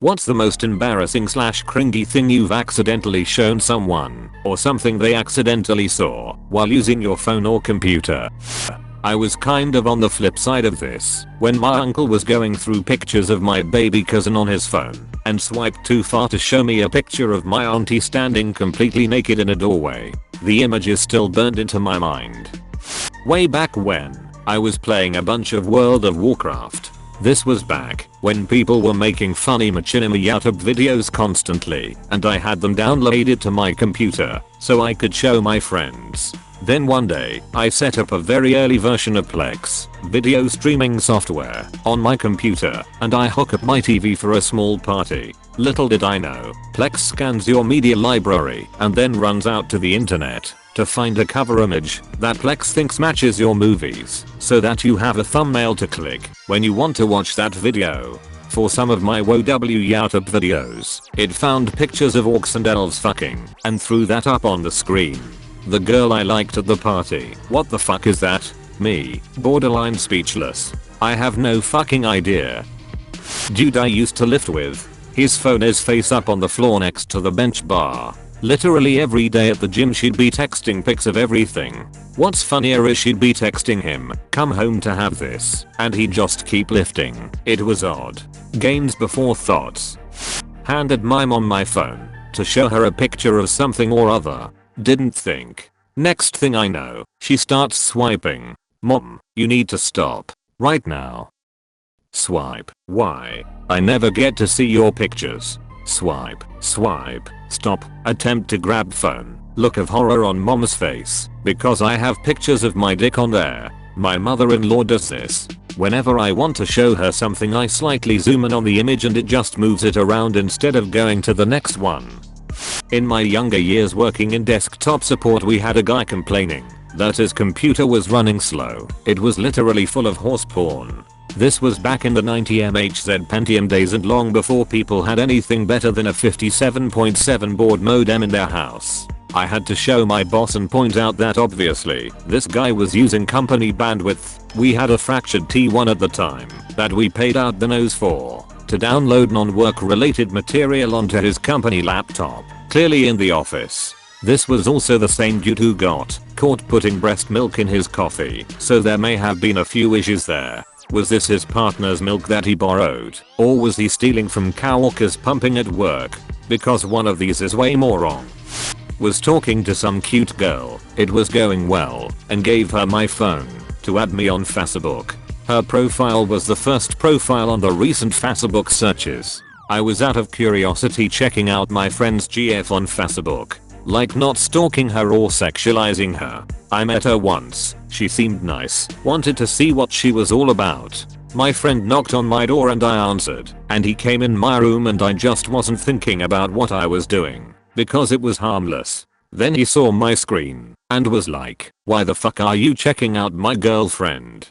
What's the most embarrassing / cringy thing you've accidentally shown someone, or something they accidentally saw, while using your phone or computer? I was kind of on the flip side of this, when my uncle was going through pictures of my baby cousin on his phone, and swiped too far to show me a picture of my auntie standing completely naked in a doorway. The image is still burned into my mind. Way back when, I was playing a bunch of World of Warcraft. This was back when people were making funny machinima YouTube videos constantly, and I had them downloaded to my computer so I could show my friends. Then one day, I set up a very early version of Plex, video streaming software, on my computer, and I hook up my TV for a small party. Little did I know, Plex scans your media library and then runs out to the internet to find a cover image that Plex thinks matches your movies, so that you have a thumbnail to click when you want to watch that video. For some of my WoW YouTube videos, it found pictures of orcs and elves fucking, and threw that up on the screen. The girl I liked at the party, what the fuck is that? Me, borderline speechless. I have no fucking idea. Dude I used to lift with, his phone is face up on the floor next to the bench bar. Literally every day at the gym she'd be texting pics of everything. What's funnier is she'd be texting him, come home to have this, and he'd just keep lifting. It was odd. Gains before thoughts. Handed my mom my phone to show her a picture of something or other. Didn't think. Next thing I know, she starts swiping. Mom, you need to stop. Right now. Swipe. Why? I never get to see your pictures. Swipe. Swipe. Stop. Attempt to grab phone. Look of horror on mom's face, because I have pictures of my dick on there. My mother-in-law does this. Whenever I want to show her something I slightly zoom in on the image and it just moves it around instead of going to the next one. In my younger years working in desktop support, we had a guy complaining that his computer was running slow. It was literally full of horse porn. This was back in the 90 MHz Pentium days and long before people had anything better than a 57.7 baud modem in their house. I had to show my boss and point out that obviously this guy was using company bandwidth. We had a fractured T1 at the time that we paid out the nose for, to download non-work related material onto his company laptop, clearly in the office. This was also the same dude who got caught putting breast milk in his coffee, so there may have been a few issues there. Was this his partner's milk that he borrowed, or was he stealing from coworkers pumping at work? Because one of these is way more wrong. Was talking to some cute girl, it was going well, and gave her my phone to add me on Facebook. Her profile was the first profile on the recent Facebook searches. I was out of curiosity checking out my friend's GF on Facebook. Like not stalking her or sexualizing her. I met her once, she seemed nice, wanted to see what she was all about. My friend knocked on my door and I answered, and he came in my room and I just wasn't thinking about what I was doing, because it was harmless. Then he saw my screen, and was like, why the fuck are you checking out my girlfriend?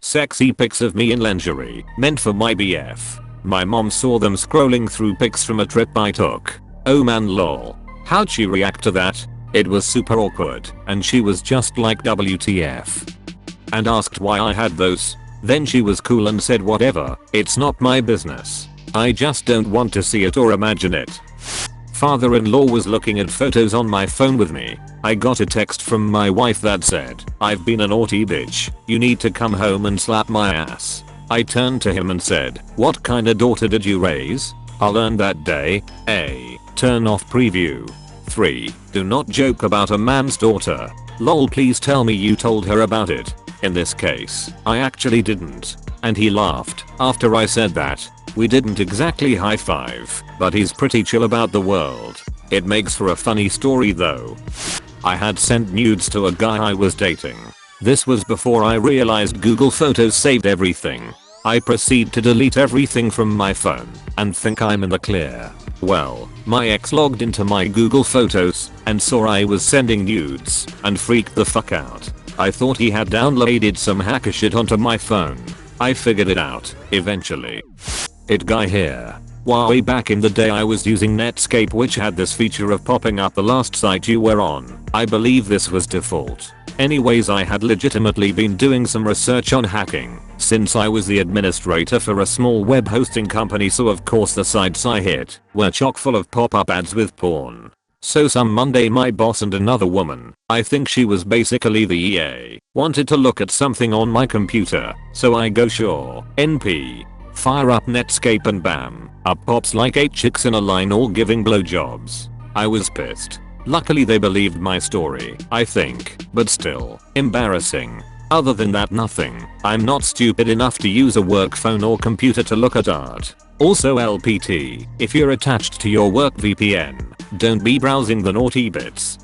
Sexy pics of me in lingerie, meant for my BF. My mom saw them scrolling through pics from a trip I took. Oh man lol. How'd she react to that? It was super awkward, and she was just like WTF. And asked why I had those. Then she was cool and said whatever, it's not my business. I just don't want to see it or imagine it. Father-in-law was looking at photos on my phone with me. I got a text from my wife that said, I've been a naughty bitch, you need to come home and slap my ass. I turned to him and said, what kind of daughter did you raise? I'll learn that day. A. Turn off preview. 3. Do not joke about a man's daughter. Lol, please tell me you told her about it. In this case, I actually didn't. And he laughed after I said that. We didn't exactly high five, but he's pretty chill about the world. It makes for a funny story though. I had sent nudes to a guy I was dating. This was before I realized Google Photos saved everything. I proceed to delete everything from my phone and think I'm in the clear. Well, my ex logged into my Google Photos and saw I was sending nudes and freaked the fuck out. I thought he had downloaded some hacker shit onto my phone. I figured it out, eventually. It guy here. Way back in the day I was using Netscape, which had this feature of popping up the last site you were on. I believe this was default. Anyways, I had legitimately been doing some research on hacking since I was the administrator for a small web hosting company, so of course the sites I hit were chock full of pop-up ads with porn. So some Monday my boss and another woman, I think she was basically the EA, wanted to look at something on my computer, so I go sure, NP. Fire up Netscape and bam, up pops like 8 chicks in a line all giving blowjobs. I was pissed. Luckily they believed my story, I think, but still, embarrassing. Other than that, nothing. I'm not stupid enough to use a work phone or computer to look at art. Also LPT, if you're attached to your work VPN, don't be browsing the naughty bits.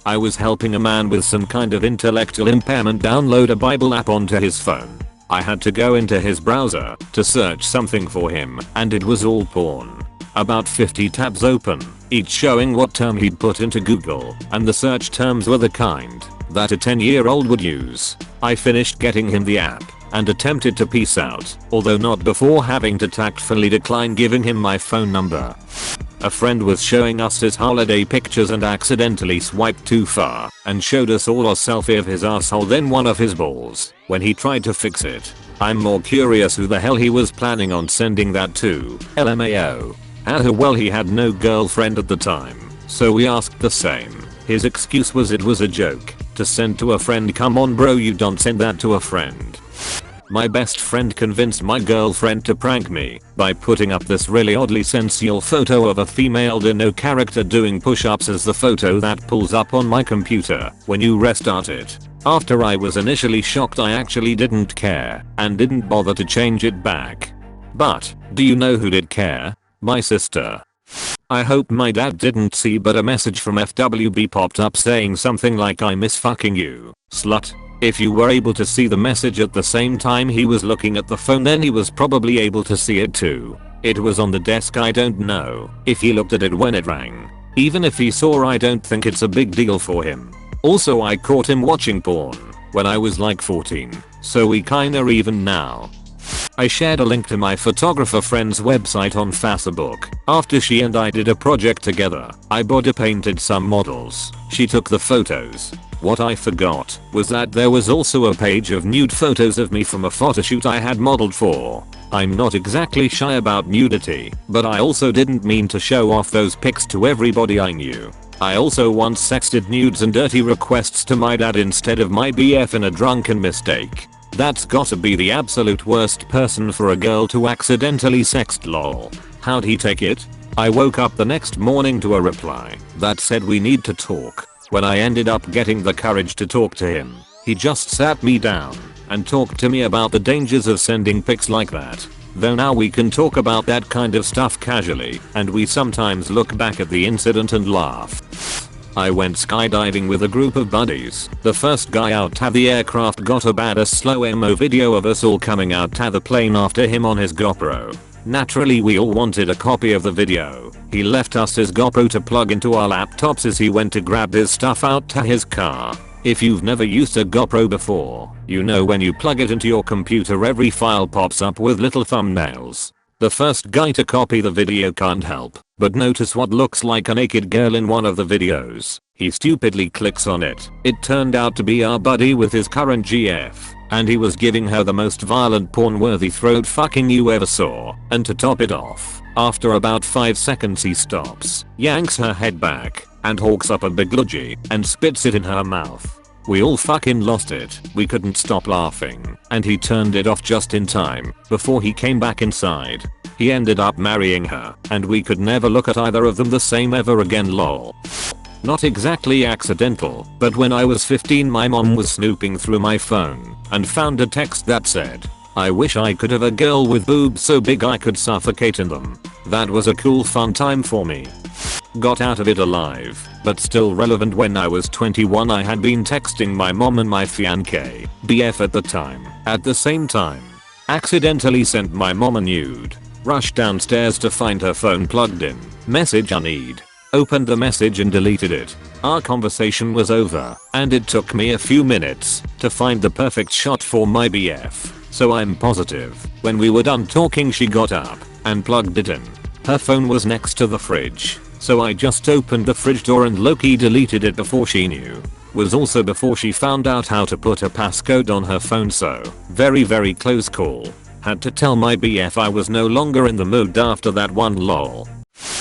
I was helping a man with some kind of intellectual impairment download a Bible app onto his phone. I had to go into his browser to search something for him, and it was all porn. About 50 tabs open, each showing what term he'd put into Google, and the search terms were the kind that a 10-year-old would use. I finished getting him the app and attempted to peace out, although not before having to tactfully decline giving him my phone number. A friend was showing us his holiday pictures and accidentally swiped too far and showed us all a selfie of his asshole, then one of his balls, when he tried to fix it. I'm more curious who the hell he was planning on sending that to, LMAO. Well, he had no girlfriend at the time, so we asked the same. His excuse was it was a joke to send to a friend. Come on bro, you don't send that to a friend. My best friend convinced my girlfriend to prank me by putting up this really oddly sensual photo of a female dino character doing push-ups as the photo that pulls up on my computer when you restart it. After I was initially shocked, I actually didn't care and didn't bother to change it back. But, do you know who did care? My sister. I hope my dad didn't see, but a message from FWB popped up saying something like I miss fucking you, slut. If you were able to see the message at the same time he was looking at the phone, then he was probably able to see it too. It was on the desk. I don't know if he looked at it when it rang. Even if he saw, I don't think it's a big deal for him. Also, I caught him watching porn when I was like 14, so we kinda even now. I shared a link to my photographer friend's website on Facebook after she and I did a project together. I body painted some models. She took the photos. What I forgot was that there was also a page of nude photos of me from a photoshoot I had modeled for. I'm not exactly shy about nudity, but I also didn't mean to show off those pics to everybody I knew. I also once sexted nudes and dirty requests to my dad instead of my BF in a drunken mistake. That's gotta be the absolute worst person for a girl to accidentally sext, lol. How'd he take it? I woke up the next morning to a reply that said we need to talk. When I ended up getting the courage to talk to him, he just sat me down and talked to me about the dangers of sending pics like that. Though now we can talk about that kind of stuff casually, and we sometimes look back at the incident and laugh. I went skydiving with a group of buddies. The first guy out to the aircraft got a badass slow-mo video of us all coming out to the plane after him on his GoPro. Naturally we all wanted a copy of the video. He left us his GoPro to plug into our laptops as he went to grab his stuff out to his car. If you've never used a GoPro before, you know when you plug it into your computer every file pops up with little thumbnails. The first guy to copy the video can't help but notice what looks like a naked girl in one of the videos. He stupidly clicks on it. It turned out to be our buddy with his current GF, and he was giving her the most violent porn-worthy throat fucking you ever saw. And to top it off, after about 5 seconds he stops, yanks her head back, and hawks up a big loogie and spits it in her mouth. We all fucking lost it. We couldn't stop laughing, and he turned it off just in time before he came back inside. He ended up marrying her, and we could never look at either of them the same ever again, lol. Not exactly accidental, but when I was 15 my mom was snooping through my phone and found a text that said, "I wish I could have a girl with boobs so big I could suffocate in them." That was a cool fun time for me. Got out of it alive, but still relevant. When I was 21 I had been texting my mom and my fiancé, BF at the time, at the same time. Accidentally sent my mom a nude. Rushed downstairs to find her phone plugged in. Message unread. Opened the message and deleted it. Our conversation was over, and it took me a few minutes to find the perfect shot for my BF. So I'm positive when we were done talking she got up and plugged it in. Her phone was next to the fridge, so I just opened the fridge door and low-key deleted it before she knew. Was also before she found out how to put a passcode on her phone, so very close call. Had to tell my BF I was no longer in the mood after that one, lol.